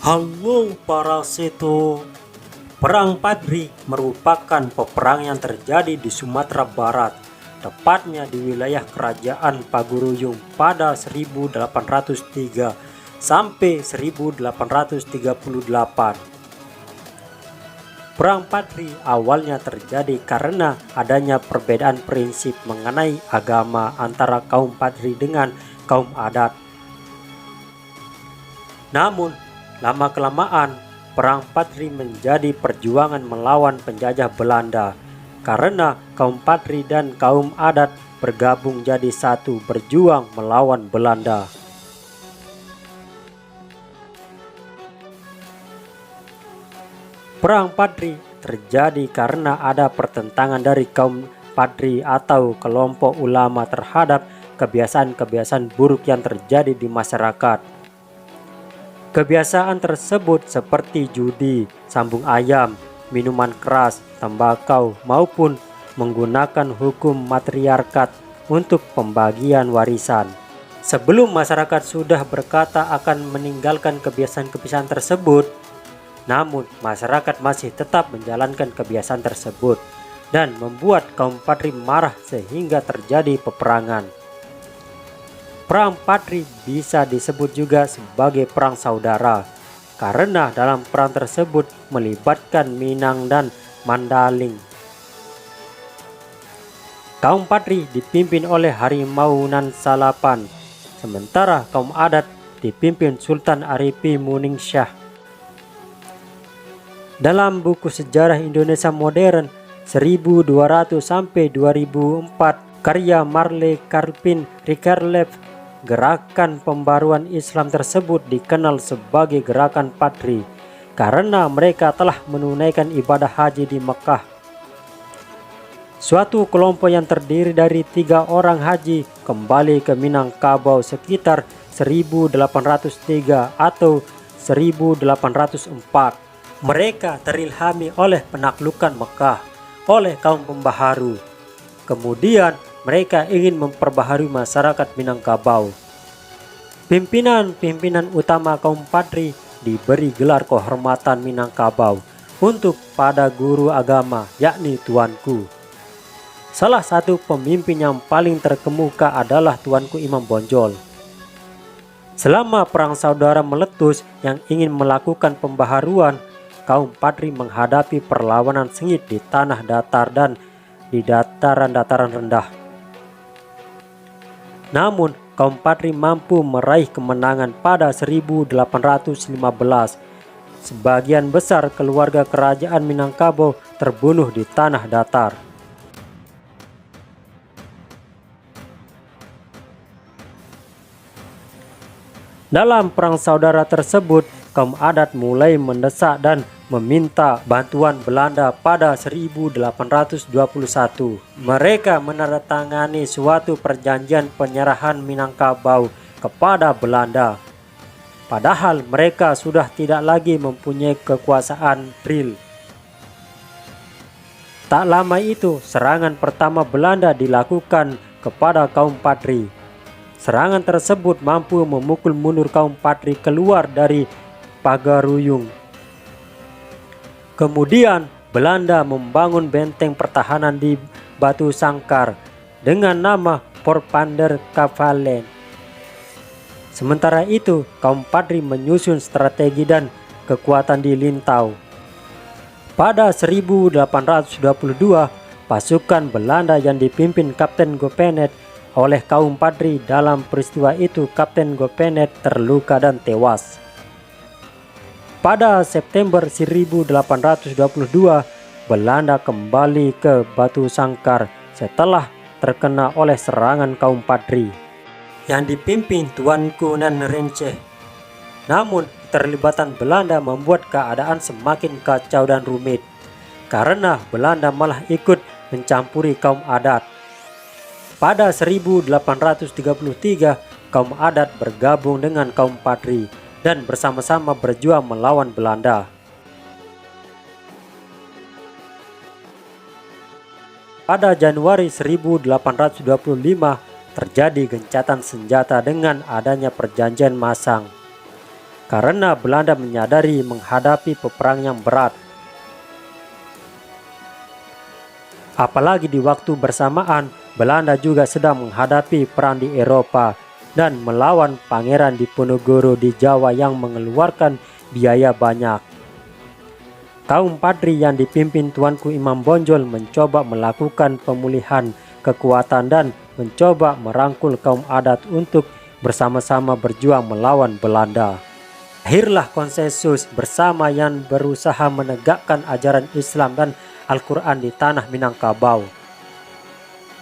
Halo para seto. Perang Padri merupakan peperangan yang terjadi di Sumatera Barat, tepatnya di wilayah Kerajaan Paguruyung pada 1803 sampai 1838. Perang Padri awalnya terjadi karena adanya perbedaan prinsip mengenai agama antara kaum Padri dengan kaum adat. Namun, lama-kelamaan, Perang Padri menjadi perjuangan melawan penjajah Belanda karena kaum Padri dan kaum adat bergabung jadi satu berjuang melawan Belanda. Perang Padri terjadi karena ada pertentangan dari kaum Padri atau kelompok ulama terhadap kebiasaan-kebiasaan buruk yang terjadi di masyarakat. Kebiasaan tersebut seperti judi, sambung ayam, minuman keras, tembakau, maupun menggunakan hukum matriarkat untuk pembagian warisan. Sebelum masyarakat sudah berkata akan meninggalkan kebiasaan-kebiasaan tersebut, namun masyarakat masih tetap menjalankan kebiasaan tersebut dan membuat kaum Padri marah sehingga terjadi peperangan. Perang Padri bisa disebut juga sebagai perang saudara karena dalam perang tersebut melibatkan Minang dan Mandaling. Kaum Padri dipimpin oleh Harimau Nan Salapan, sementara kaum adat dipimpin Sultan Aripi Muningsyah. Dalam buku sejarah Indonesia modern 1200 sampai 2004 karya Marle Karpin Rikerlev, gerakan pembaruan Islam tersebut dikenal sebagai gerakan Padri karena mereka telah menunaikan ibadah haji di Mekah. Suatu kelompok yang terdiri dari 3 orang haji kembali ke Minangkabau sekitar 1803 atau 1804. Mereka terilhami oleh penaklukan Mekah oleh kaum pembaharu. Kemudian mereka ingin memperbaharui masyarakat Minangkabau. Pimpinan-pimpinan utama kaum Padri diberi gelar kehormatan Minangkabau untuk pada guru agama, yakni Tuanku. Salah satu pemimpin yang paling terkemuka adalah Tuanku Imam Bonjol. Selama Perang Saudara meletus yang ingin melakukan pembaharuan, kaum Padri menghadapi perlawanan sengit di tanah datar dan di dataran-dataran rendah. Namun, kaum Padri mampu meraih kemenangan pada 1815. Sebagian besar keluarga kerajaan Minangkabau terbunuh di tanah datar. Dalam perang saudara tersebut, kaum adat mulai mendesak dan meminta bantuan Belanda pada 1821. Mereka menandatangani suatu perjanjian penyerahan Minangkabau kepada Belanda. Padahal mereka sudah tidak lagi mempunyai kekuasaan real. Tak lama itu, serangan pertama Belanda dilakukan kepada kaum Padri. Serangan tersebut mampu memukul mundur kaum Padri keluar dari Paguruyung. Kemudian Belanda membangun benteng pertahanan di Batu Sangkar dengan nama Voorpanderkavalen. Sementara itu, kaum Padri menyusun strategi dan kekuatan di Lintau. Pada 1822, pasukan Belanda yang dipimpin Kapten Gopenet oleh kaum Padri. Dalam peristiwa itu, Kapten Gopenet terluka dan tewas. Pada September 1822, Belanda kembali ke Batu Sangkar setelah terkena oleh serangan kaum Padri yang dipimpin Tuanku Nan Renceh. Namun, keterlibatan Belanda membuat keadaan semakin kacau dan rumit karena Belanda malah ikut mencampuri kaum adat. Pada 1833, kaum adat bergabung dengan kaum Padri dan bersama-sama berjuang melawan Belanda. Pada Januari 1825 terjadi gencatan senjata dengan adanya perjanjian Masang. karena Belanda menyadari menghadapi peperangan yang berat. Apalagi di waktu bersamaan, Belanda juga sedang menghadapi perang di Eropa dan melawan Pangeran Diponegoro di Jawa yang mengeluarkan biaya banyak. Kaum Padri yang dipimpin Tuanku Imam Bonjol mencoba melakukan pemulihan kekuatan dan mencoba merangkul kaum adat untuk bersama-sama berjuang melawan Belanda. Akhirlah konsensus bersama yang berusaha menegakkan ajaran Islam dan Al-Quran di tanah Minangkabau.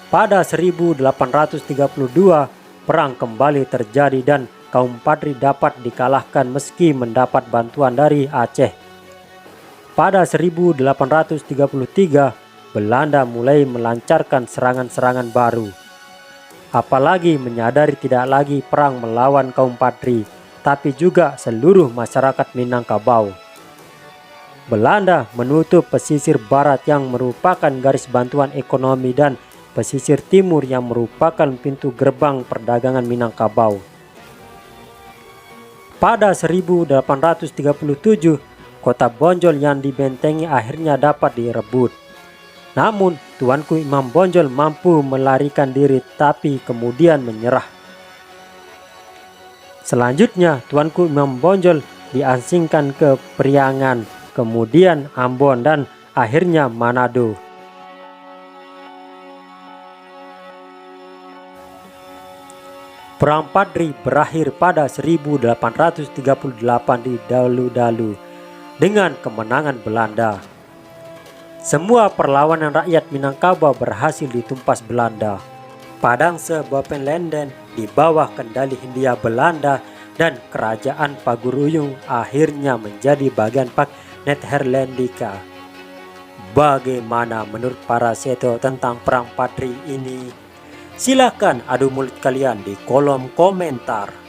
Pada 1832, perang kembali terjadi dan kaum Padri dapat dikalahkan meski mendapat bantuan dari Aceh. Pada 1833, Belanda mulai melancarkan serangan-serangan baru. Apalagi menyadari tidak lagi perang melawan kaum Padri, tapi juga seluruh masyarakat Minangkabau. Belanda menutup pesisir barat yang merupakan garis bantuan ekonomi dan pesisir timur yang merupakan pintu gerbang perdagangan Minangkabau. Pada 1837, kota Bonjol yang dibentengi akhirnya dapat direbut. Namun, Tuanku Imam Bonjol mampu melarikan diri tapi kemudian menyerah. Selanjutnya, Tuanku Imam Bonjol diasingkan ke Priangan, kemudian Ambon dan akhirnya Manado. Perang Padri berakhir pada 1838 di Dalu-Dalu dengan kemenangan Belanda. Semua perlawanan rakyat Minangkabau berhasil ditumpas Belanda. Padangse Bopenlenden di bawah kendali Hindia Belanda dan kerajaan Paguruyung akhirnya menjadi bagian Pak Nederlandika. Bagaimana menurut para seto tentang perang Padri ini? Silakan adu mulut kalian di kolom komentar.